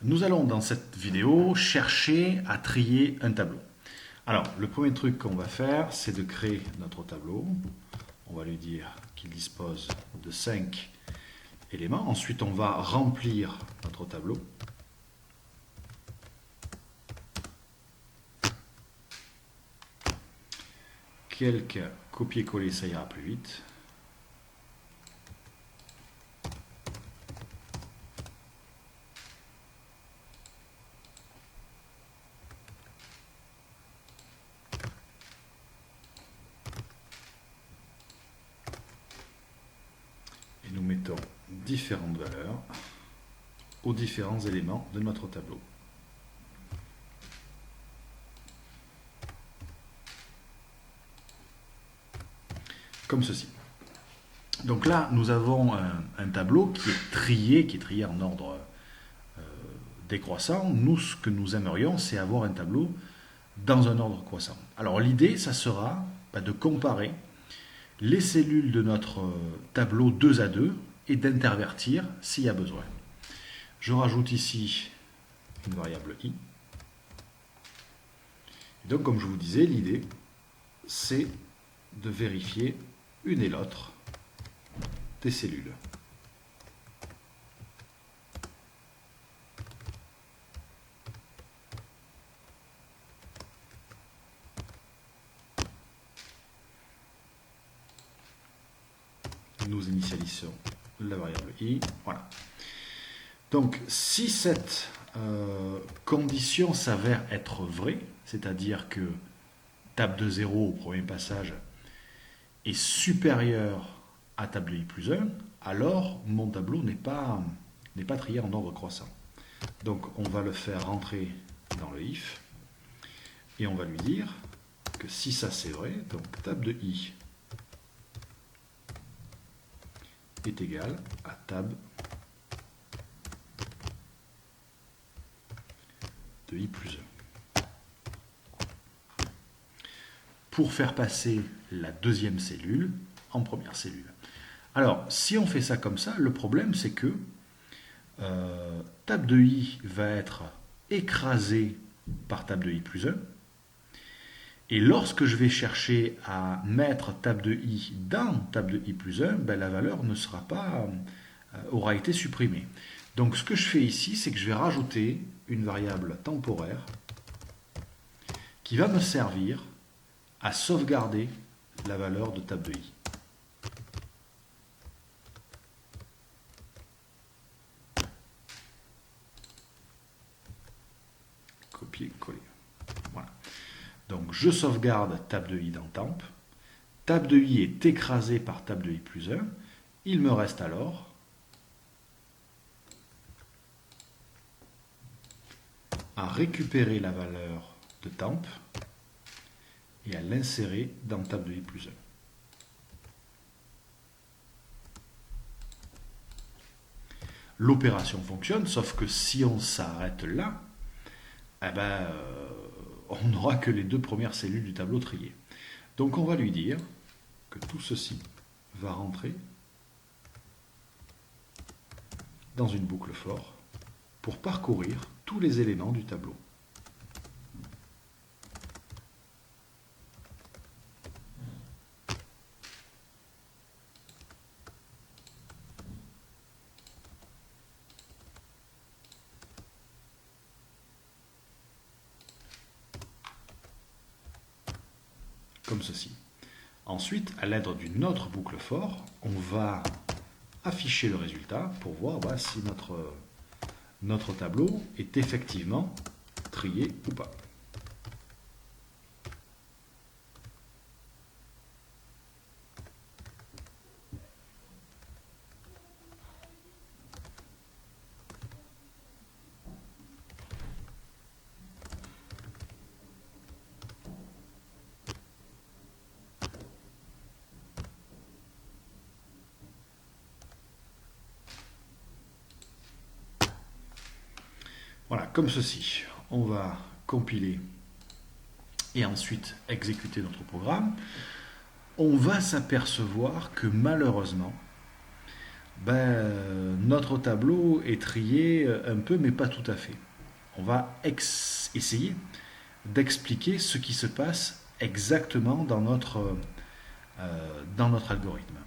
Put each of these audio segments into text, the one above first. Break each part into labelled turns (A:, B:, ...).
A: Nous allons dans cette vidéo chercher à trier un tableau. Alors, le premier truc qu'on va faire, c'est de créer notre tableau. On va lui dire qu'il dispose de 5 éléments. Ensuite, on va remplir notre tableau. Quelques copier-coller, ça ira plus vite. Et nous mettons différentes valeurs aux différents éléments de notre tableau. Comme ceci. Donc là, nous avons un tableau qui est trié en ordre décroissant. Nous, ce que nous aimerions, c'est avoir un tableau dans un ordre croissant. Alors l'idée, ça sera de comparer les cellules de notre tableau 2 à 2 et d'intervertir s'il y a besoin. Je rajoute ici une variable i. Et donc, comme je vous disais, l'idée, c'est de vérifier une et l'autre des cellules. Nous initialisons la variable i. Voilà. Donc, si cette condition s'avère être vraie, c'est-à-dire que tab de 0 au premier passage est supérieur à tab de i plus 1, alors mon tableau n'est pas trié en ordre croissant. Donc, on va le faire rentrer dans le if et on va lui dire que si ça c'est vrai, donc tab de i est égal à tab de i plus 1. Pour faire passer la deuxième cellule en première cellule. Alors, si on fait ça comme ça, le problème c'est que tab de i va être écrasé par tab de i plus 1. Et lorsque je vais chercher à mettre tab de i dans tab de i plus 1, la valeur ne sera pas, aura été supprimée. Donc ce que je fais ici, c'est que je vais rajouter une variable temporaire qui va me servir à sauvegarder la valeur de tab de i. Copier-coller. Voilà. Donc je sauvegarde tab de i dans temp. Tab de i est écrasé par tab de i plus 1. Il me reste alors à récupérer la valeur de temp et à l'insérer dans tab de i plus 1. L'opération fonctionne, sauf que si on s'arrête là, on n'aura que les deux premières cellules du tableau triées. Donc on va lui dire que tout ceci va rentrer dans une boucle for pour parcourir tous les éléments du tableau. Comme ceci. Ensuite, à l'aide d'une autre boucle for, on va afficher le résultat pour voir si notre tableau est effectivement trié ou pas. Voilà, comme ceci. On va compiler et ensuite exécuter notre programme. On va s'apercevoir que malheureusement, notre tableau est trié un peu, mais pas tout à fait. On va essayer d'expliquer ce qui se passe exactement dans notre algorithme.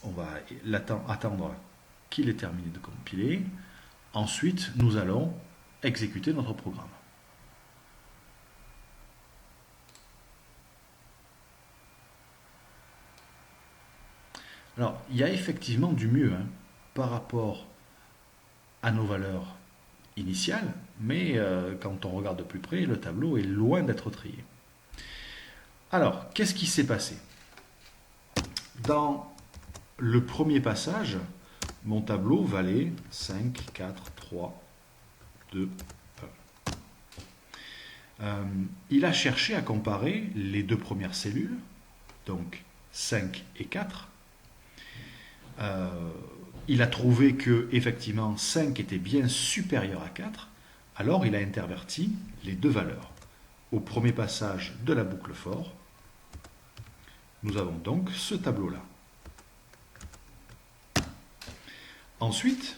A: On va attendre qu'il ait terminé de compiler. Ensuite, nous allons exécuter notre programme. Alors, il y a effectivement du mieux par rapport à nos valeurs initiales, mais quand on regarde de plus près, le tableau est loin d'être trié. Alors, qu'est-ce qui s'est passé? Dans le premier passage, mon tableau valait 5, 4, 3, 2, 1. Il a cherché à comparer les deux premières cellules, donc 5 et 4. Il a trouvé que effectivement 5 était bien supérieur à 4, alors il a interverti les deux valeurs. Au premier passage de la boucle for, nous avons donc ce tableau-là. Ensuite,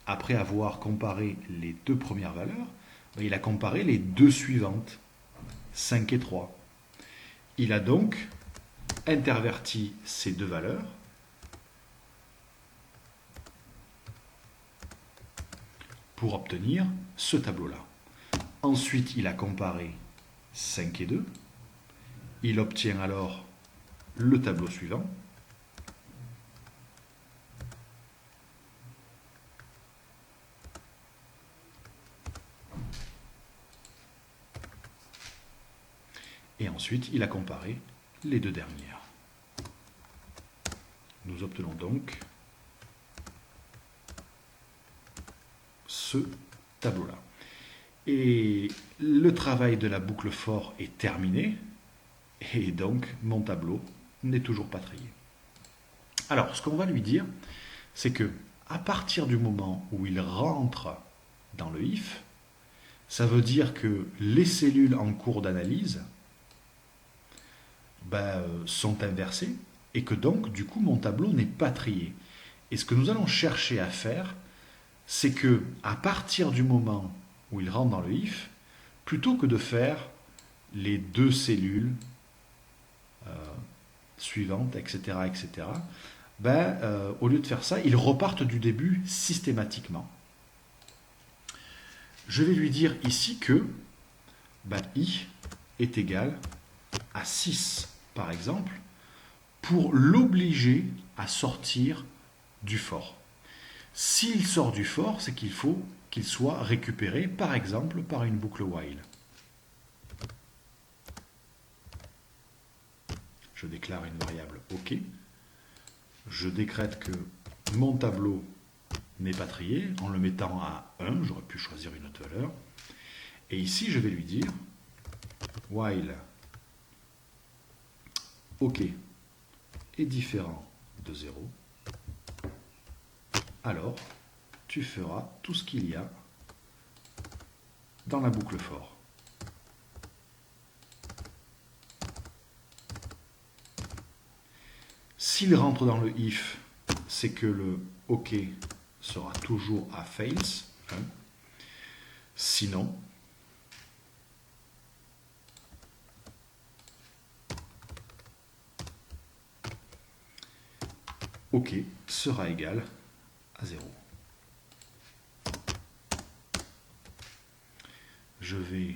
A: après avoir comparé les deux premières valeurs, il a comparé les deux suivantes, 5 et 3. Il a donc interverti ces deux valeurs pour obtenir ce tableau-là. Ensuite, il a comparé 5 et 2. Il obtient alors le tableau suivant. Et ensuite, il a comparé les deux dernières. Nous obtenons donc ce tableau-là. Et le travail de la boucle for est terminé, et donc mon tableau n'est toujours pas trié. Alors, ce qu'on va lui dire, c'est que à partir du moment où il rentre dans le if, ça veut dire que les cellules en cours d'analyse sont inversées et que donc, du coup, mon tableau n'est pas trié. Et ce que nous allons chercher à faire, c'est que à partir du moment où il rentre dans le if, plutôt que de faire les deux cellules suivantes, etc., etc., au lieu de faire ça, ils repartent du début systématiquement. Je vais lui dire ici que i est égal à 6, par exemple, pour l'obliger à sortir du for. S'il sort du for, c'est qu'il faut qu'il soit récupéré, par exemple, par une boucle while. Je déclare une variable OK. Je décrète que mon tableau n'est pas trié en le mettant à 1. J'aurais pu choisir une autre valeur. Et ici, je vais lui dire while OK est différent de 0. Alors, tu feras tout ce qu'il y a dans la boucle for. S'il rentre dans le if, c'est que le OK sera toujours à false. Sinon, OK sera égal à 0. Je vais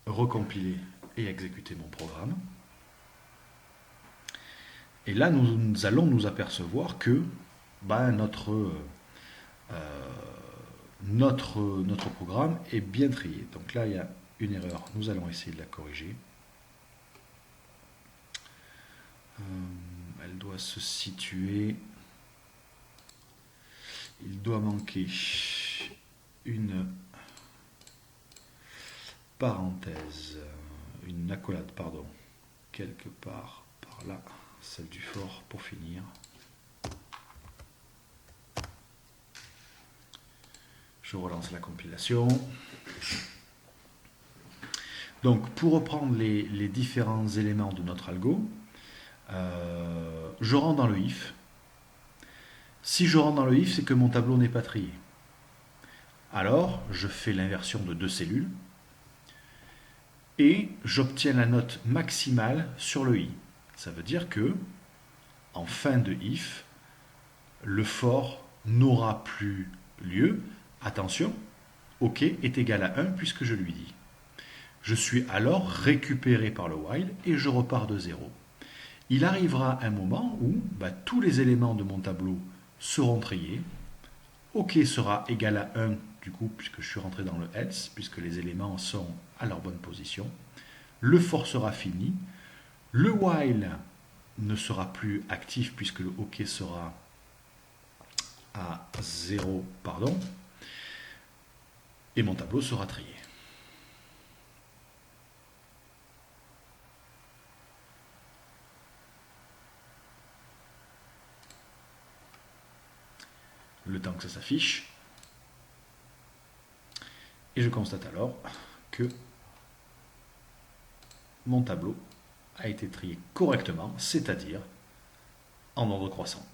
A: recompiler et exécuter mon programme. Et là, nous allons nous apercevoir que notre programme est bien trié. Donc là, il y a une erreur. Nous allons essayer de la corriger. Elle doit se situer. Il doit manquer une parenthèse, une accolade, pardon, quelque part par là, celle du for pour finir. Je relance la compilation. Donc, pour reprendre les différents éléments de notre algo, je rentre dans le if. Si je rentre dans le if, c'est que mon tableau n'est pas trié. Alors, je fais l'inversion de 2 cellules et j'obtiens la note maximale sur le i. Ça veut dire que, en fin de if, le for n'aura plus lieu. Attention, OK est égal à 1 puisque je lui dis. Je suis alors récupéré par le while et je repars de 0. Il arrivera un moment où tous les éléments de mon tableau seront triés. OK sera égal à 1 du coup puisque je suis rentré dans le else, puisque les éléments sont à leur bonne position. Le for sera fini. Le while ne sera plus actif puisque le OK sera à 0, pardon. Et mon tableau sera trié. Le temps que ça s'affiche. Et je constate alors que mon tableau a été trié correctement, c'est-à-dire en ordre croissant.